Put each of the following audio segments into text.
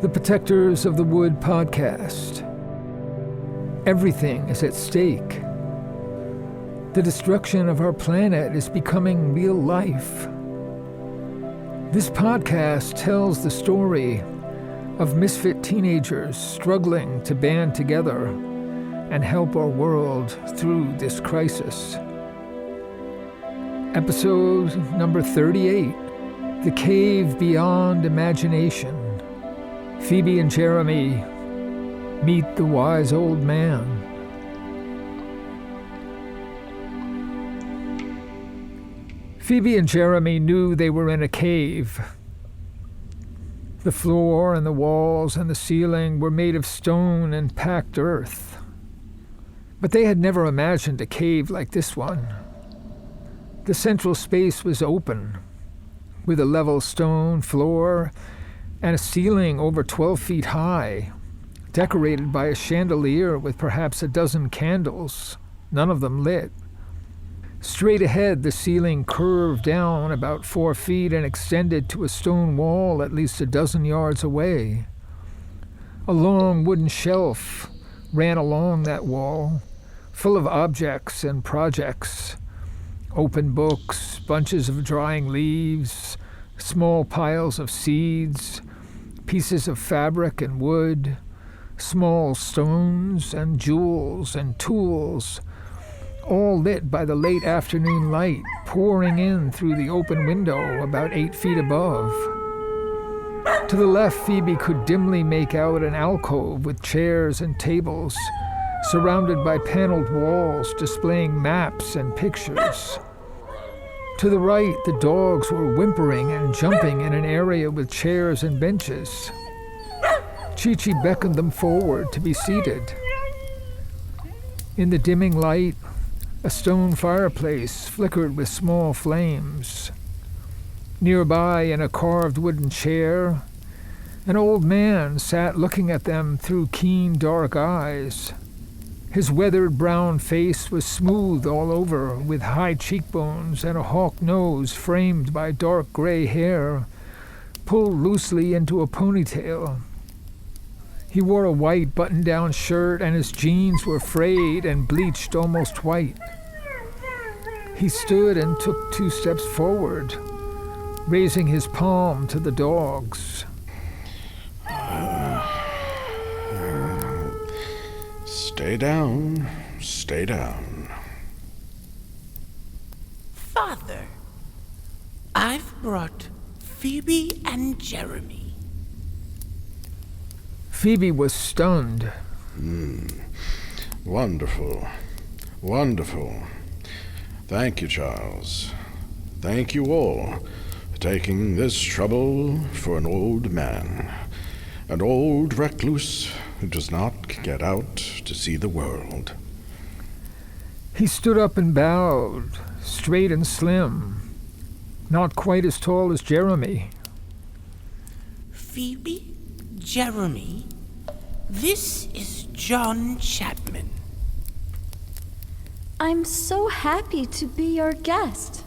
The Protectors of the Wood podcast. Everything is at stake. The destruction of our planet is becoming real life. This podcast tells the story of misfit teenagers struggling to band together and help our world through this crisis. Episode number 38, The Cave Beyond Imagination. Phoebe and Jeremy meet the wise old man. Phoebe and Jeremy knew they were in a cave. The floor and the walls and the ceiling were made of stone and packed earth. But they had never imagined a cave like this one. The central space was open, with a level stone floor and a ceiling over 12 feet high, decorated by a chandelier with perhaps a dozen candles, none of them lit. Straight ahead, the ceiling curved down about 4 feet and extended to a stone wall at least a dozen yards away. A long wooden shelf ran along that wall, full of objects and projects. Open books, bunches of drying leaves, small piles of seeds, pieces of fabric and wood, small stones and jewels and tools, all lit by the late afternoon light pouring in through the open window about 8 feet above. To the left, Phoebe could dimly make out an alcove with chairs and tables, surrounded by paneled walls displaying maps and pictures. To the right, the dogs were whimpering and jumping in an area with chairs and benches. Chi-Chi beckoned them forward to be seated. In the dimming light, a stone fireplace flickered with small flames. Nearby, in a carved wooden chair, an old man sat looking at them through keen dark eyes. His weathered brown face was smooth all over, with high cheekbones and a hawk nose framed by dark gray hair, pulled loosely into a ponytail. He wore a white button-down shirt, and his jeans were frayed and bleached almost white. He stood and took 2 steps forward, raising his palm to the dogs. Stay down, stay down. Father, I've brought Phoebe and Jeremy. Phoebe was stunned. Wonderful, wonderful. Thank you, Charles. Thank you all for taking this trouble for an old man. An old recluse who does not get out to see the world. He stood up and bowed, straight and slim, not quite as tall as Jeremy. Phoebe, Jeremy, this is John Chapman. I'm so happy to be your guest.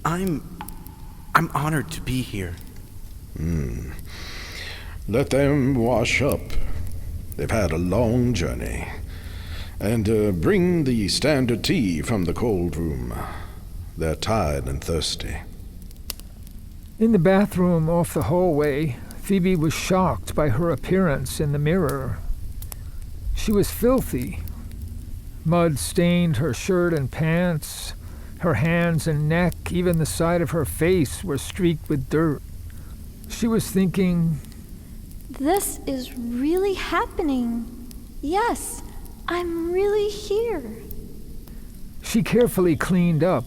I'm honored to be here. Let them wash up. They've had a long journey. And bring the standard tea from the cold room. They're tired and thirsty. In the bathroom off the hallway, Phoebe was shocked by her appearance in the mirror. She was filthy. Mud stained her shirt and pants. Her hands and neck, even the side of her face, were streaked with dirt. She was thinking, This is really happening. Yes, I'm really here. She carefully cleaned up,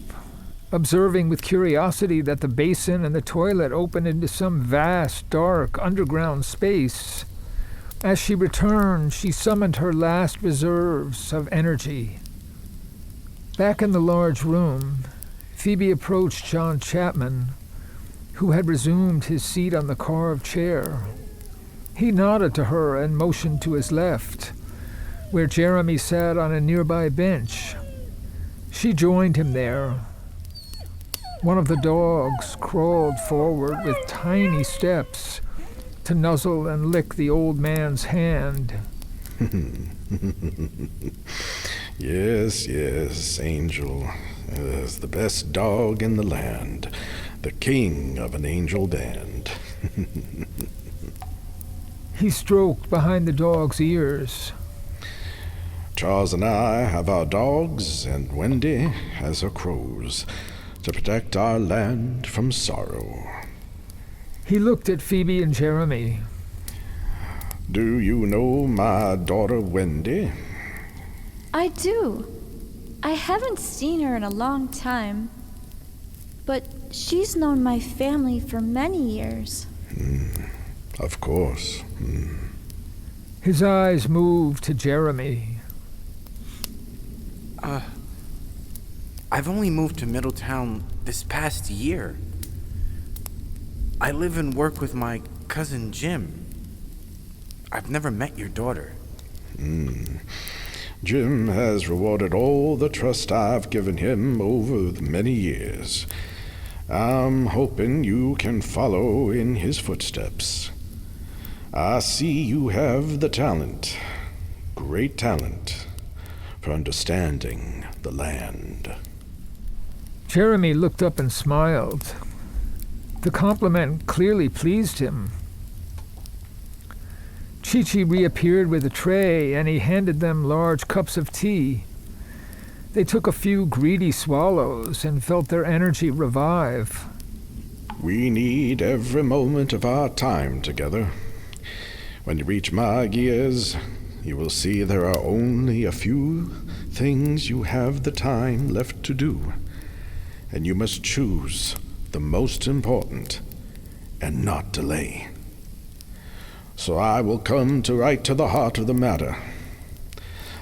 observing with curiosity that the basin and the toilet opened into some vast, dark, underground space. As she returned, she summoned her last reserves of energy. Back in the large room, Phoebe approached John Chapman, who had resumed his seat on the carved chair. He nodded to her and motioned to his left, where Jeremy sat on a nearby bench. She joined him there. One of the dogs crawled forward with tiny steps to nuzzle and lick the old man's hand. Yes, yes, Angel is the best dog in the land, the king of an angel band. He stroked behind the dog's ears. Charles and I have our dogs, and Wendy has her crows, to protect our land from sorrow. He looked at Phoebe and Jeremy. Do you know my daughter Wendy? I do. I haven't seen her in a long time, but she's known my family for many years. Of course. His eyes moved to Jeremy. I've only moved to Middletown this past year. I live and work with my cousin Jim. I've never met your daughter. Jim has rewarded all the trust I've given him over the many years. I'm hoping you can follow in his footsteps. I see you have the talent, great talent, for understanding the land. Jeremy looked up and smiled. The compliment clearly pleased him. Chi-Chi reappeared with a tray, and he handed them large cups of tea. They took a few greedy swallows and felt their energy revive. We need every moment of our time together. When you reach my years, you will see there are only a few things you have the time left to do, and you must choose the most important and not delay. So I will come right to the heart of the matter.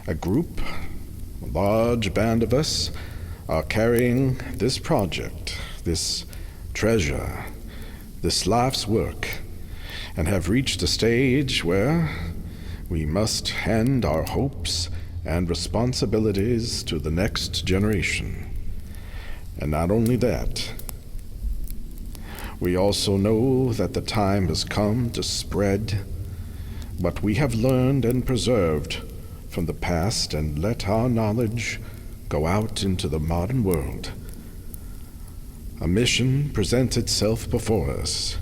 A large band of us, are carrying this project, this treasure, this life's work, and have reached a stage where we must hand our hopes and responsibilities to the next generation. And not only that, we also know that the time has come to spread what we have learned and preserved from the past and let our knowledge go out into the modern world. A mission presents itself before us.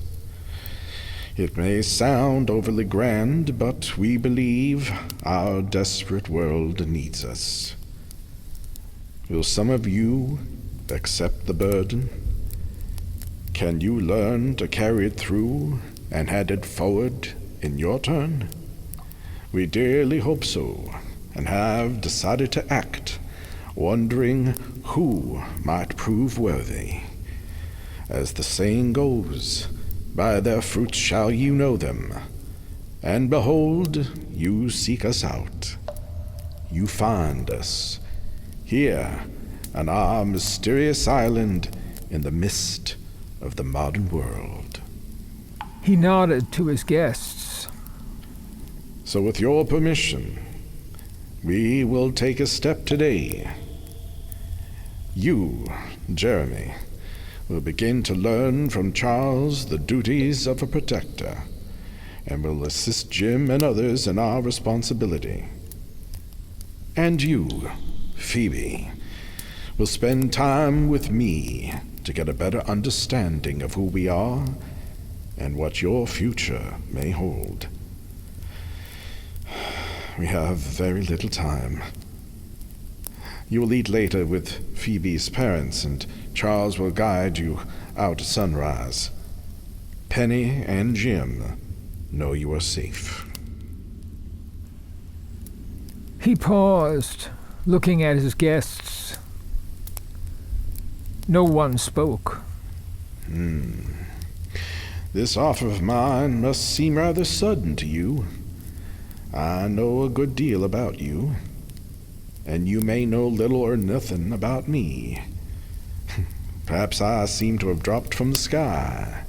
It may sound overly grand, but we believe our desperate world needs us. Will some of you accept the burden? Can you learn to carry it through and head it forward in your turn? We dearly hope so, and have decided to act, wondering who might prove worthy. As the saying goes, by their fruits shall you know them. And behold, you seek us out. You find us, here on our mysterious island in the midst of the modern world. He nodded to his guests. So with your permission, we will take a step today. You, Jeremy, will begin to learn from Charles the duties of a protector, and will assist Jim and others in our responsibility. And you, Phoebe, will spend time with me to get a better understanding of who we are and what your future may hold. We have very little time. You will eat later with Phoebe's parents, and Charles will guide you out at sunrise. Penny and Jim know you are safe. He paused, looking at his guests. No one spoke. This offer of mine must seem rather sudden to you. I know a good deal about you, and you may know little or nothing about me. Perhaps I seem to have dropped from the sky.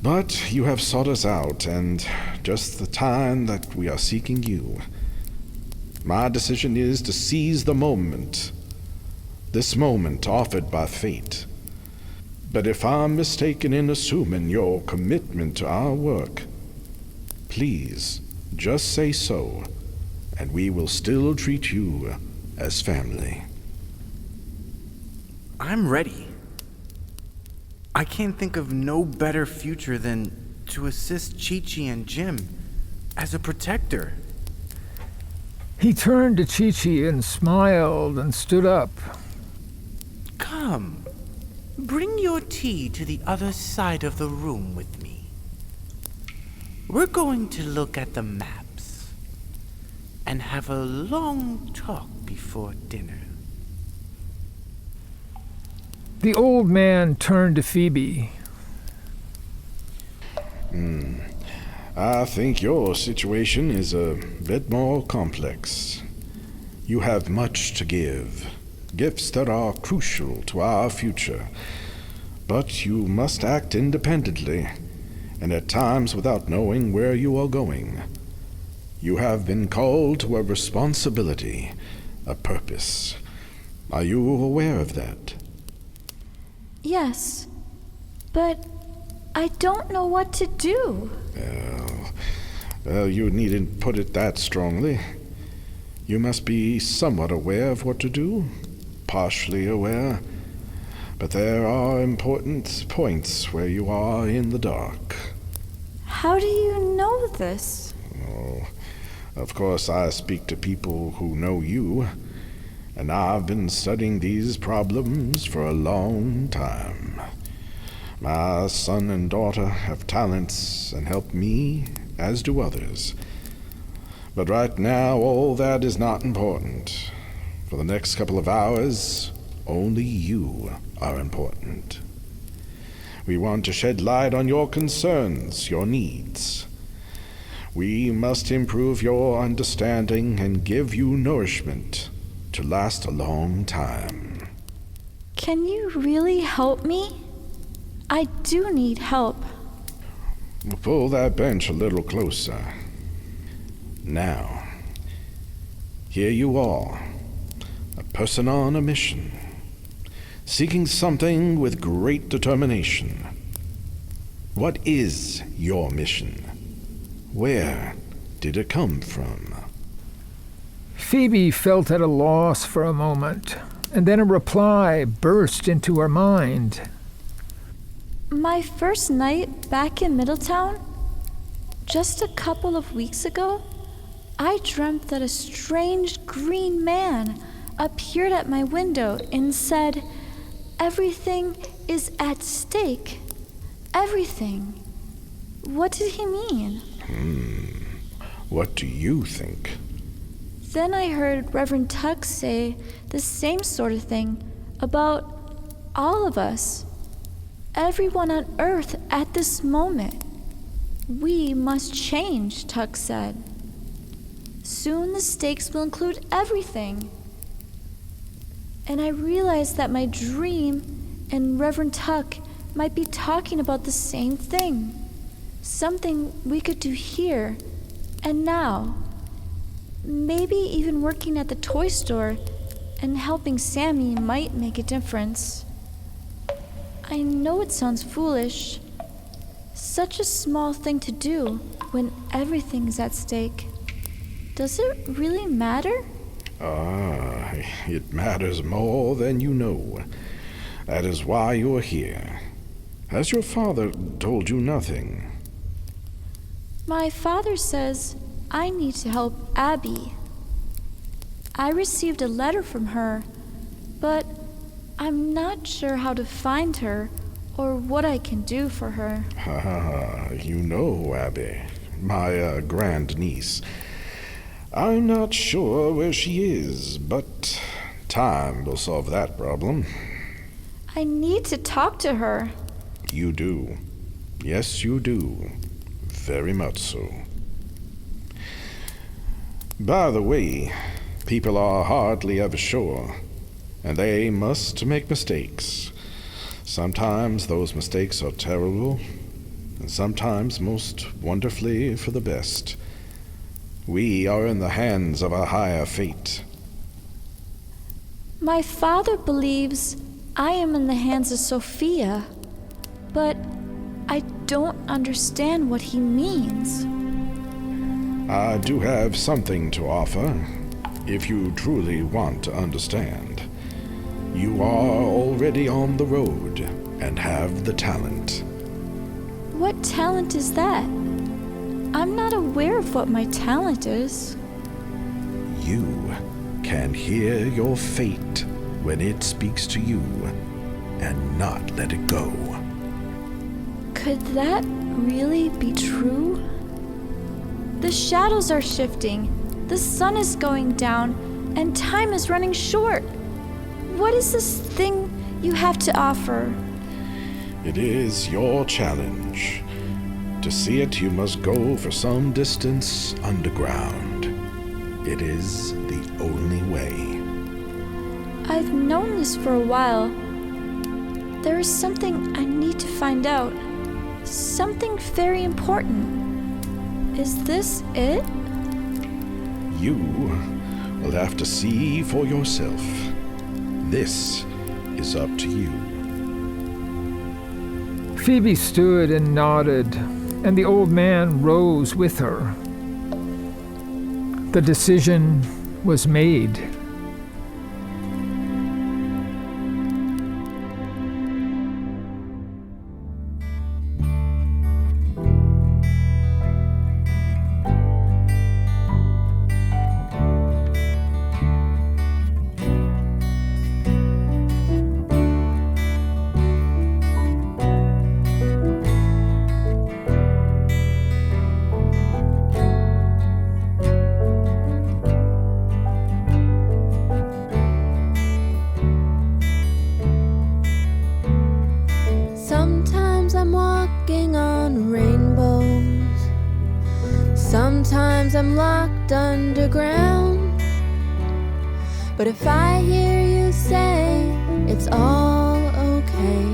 But you have sought us out, and just the time that we are seeking you. My decision is to seize the moment, this moment offered by fate. But if I'm mistaken in assuming your commitment to our work, please just say so, and we will still treat you as family. I'm ready. I can't think of no better future than to assist Chi-Chi and Jim as a protector. He turned to Chi-Chi and smiled and stood up. Come, bring your tea to the other side of the room with me. We're going to look at the maps and have a long talk before dinner. The old man turned to Phoebe. I think your situation is a bit more complex. You have much to give, gifts that are crucial to our future. But you must act independently, and at times without knowing where you are going. You have been called to a responsibility, a purpose. Are you aware of that? Yes, but I don't know what to do. Well, you needn't put it that strongly. You must be somewhat aware of what to do, partially aware. But there are important points where you are in the dark. How do you know this? Oh, of course I speak to people who know you, and I've been studying these problems for a long time. My son and daughter have talents and help me, as do others. But right now, all that is not important. For the next couple of hours, only you are important. We want to shed light on your concerns, your needs. We must improve your understanding and give you nourishment to last a long time. Can you really help me? I do need help. Pull that bench a little closer. Now, here you are, a person on a mission, seeking something with great determination. What is your mission? Where did it come from? Phoebe felt at a loss for a moment, and then a reply burst into her mind. My first night back in Middletown, just a couple of weeks ago, I dreamt that a strange green man appeared at my window and said, "Everything is at stake. Everything." What did he mean? What do you think? Then I heard Reverend Tuck say the same sort of thing about all of us. Everyone on Earth at this moment. We must change, Tuck said. Soon the stakes will include everything. And I realized that my dream and Reverend Tuck might be talking about the same thing. Something we could do here and now. Maybe even working at the toy store and helping Sammy might make a difference. I know it sounds foolish. Such a small thing to do when everything's at stake. Does it really matter? It matters more than you know. That is why you're here. Has your father told you nothing? My father says I need to help Abby. I received a letter from her, but I'm not sure how to find her or what I can do for her. You know, Abby, my grandniece. I'm not sure where she is, but time will solve that problem. I need to talk to her. You do. Yes, you do. Very much so. By the way, people are hardly ever sure, and they must make mistakes. Sometimes those mistakes are terrible, and sometimes most wonderfully for the best. We are in the hands of a higher fate. My father believes I am in the hands of Sophia. but I don't understand what he means. I do have something to offer, if you truly want to understand. You are already on the road and have the talent. What talent is that? I'm not aware of what my talent is. You can hear your fate when it speaks to you and not let it go. Could that really be true? The shadows are shifting, the sun is going down, and time is running short. What is this thing you have to offer? It is your challenge. To see it, you must go for some distance underground. It is the only way. I've known this for a while. There is something I need to find out. Something very important. Is this it? You will have to see for yourself. This is up to you. Phoebe stood and nodded, and the old man rose with her. The decision was made. Sometimes I'm walking on rainbows. Sometimes I'm locked underground. But if I hear you say it's all okay,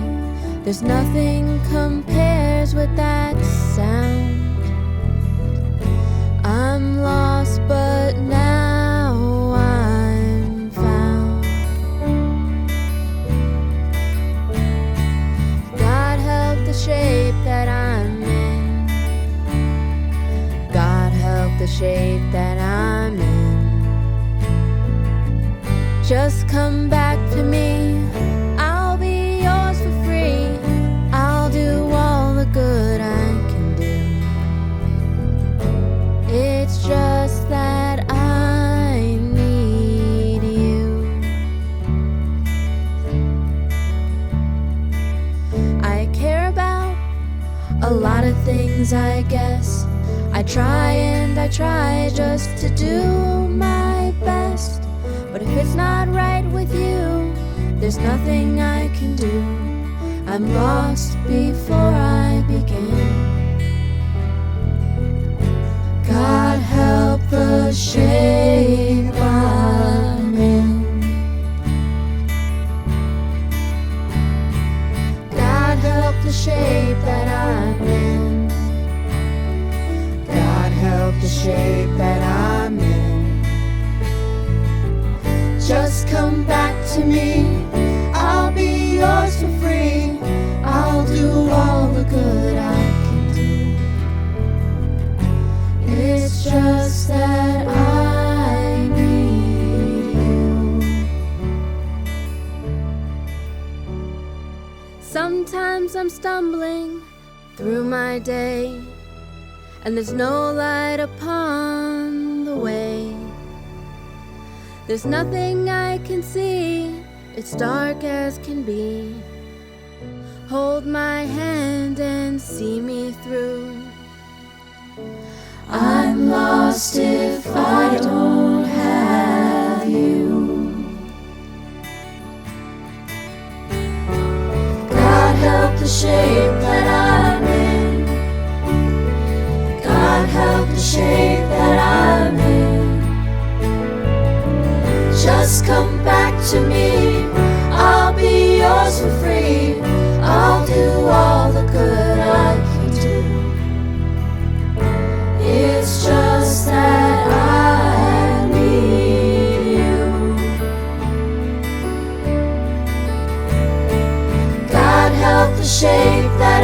there's nothing compares with that sound. I'm lost, but now I'm found. God help the shape that I'm in. God help the shape that I'm in. Just come back to me. I'll be yours for free. I'll do all the good I can do. It's just that I need you. I care about a lot of things, I guess. I try and I try just to do my best. But if it's not right with you, there's nothing I can do. I'm lost before I begin. God help the shape I'm in. God help the shape that I'm in. God help the shape that I'm in. Just come back to me. I'll be yours for free. I'll do all the good I can do. It's just that I need you. Sometimes I'm stumbling through my day, and there's no light upon the way. There's nothing I can see, it's dark as can be. Hold my hand and see me through. I'm lost if I don't have you. God help the shape that I'm in. God help the shape that I'm in. Just come back to me. I'll be yours for free. I'll do all the good I can do. It's just that I need you. God help the shape that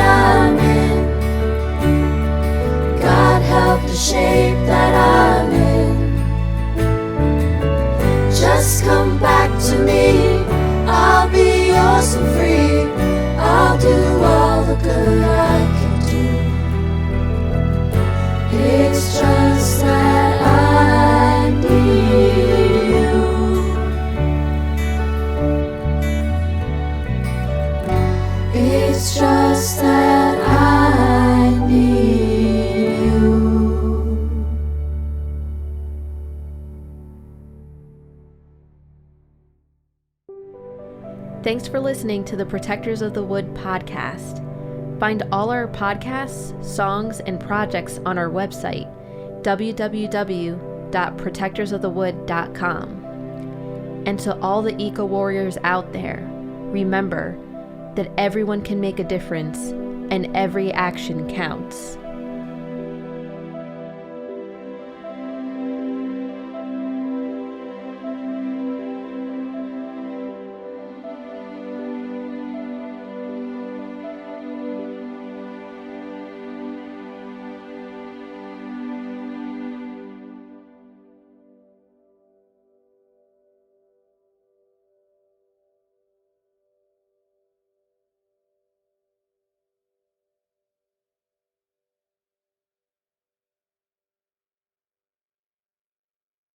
Thanks for listening to the Protectors of the Wood podcast. Find all our podcasts, songs, and projects on our website, www.protectorsofthewood.com. And to all the eco warriors out there, remember that everyone can make a difference and every action counts.